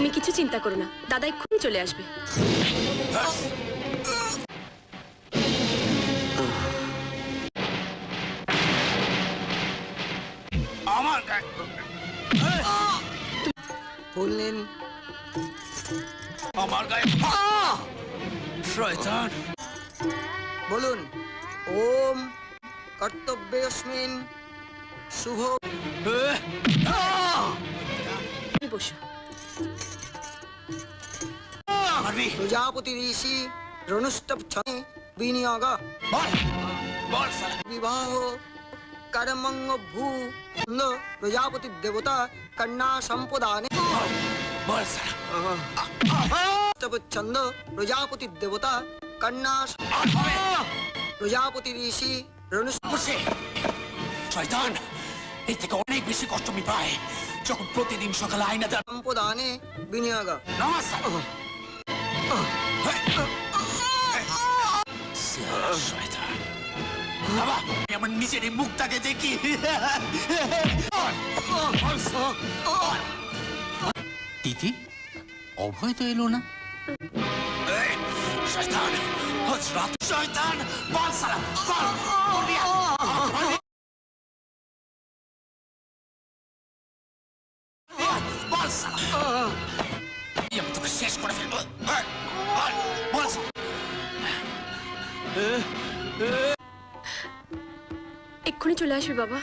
তুমি কিছু চিন্তা করো না, দাদা এক্ষুনি চলে আসবে। আমার বললেন আমার গায়ে শয়তান। বলুন ওম কর্তব্যস্মিন শুভ। বসো। প্রজাপতি ঋষি রনুষ্টভ ছনে বিনিয়োগ বিবাহ কর্মঙ্গ ভূ প্রজাপতি দেবতা কন্যা সম্পদানে ছন্দ প্রজাপতি দেবতা কন্যা প্রজাপতি ঋষি শয়তান, এর থেকে অনেক বেশি কষ্ট আমি পাই যখন প্রতিদিন সকালে আয়না সম্পদানে বিনিয়োগ। নমস্কার। শয়তান বাবা, আমি আমার নিজের এই মুখটাকে দেখি। তিথি, অভয় তো এলো না। শয়তান, আজ রাত শয়তান, বল সালা বল সালা, আমি তোকে শেষ করে ফেলবো। বল এক্ষুনি চলে আসবে বাবা।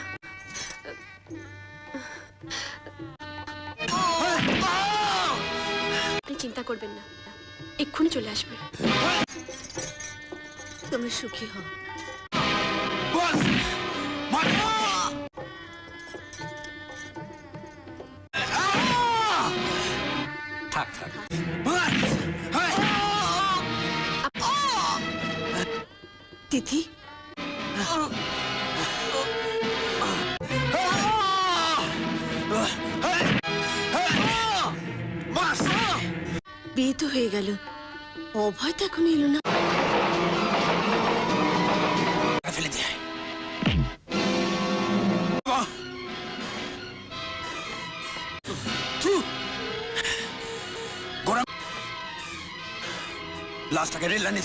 আপনি চিন্তা করবেন না, এক্ষুনি চলে আসবে। তুমি সুখী হও। থাক থাক। তিথি, বিয়ে তো হয়ে গেল, অভয় তো এখন এলো না। ফেলে দিয়ে লাস্টটাকে রেল লাইনে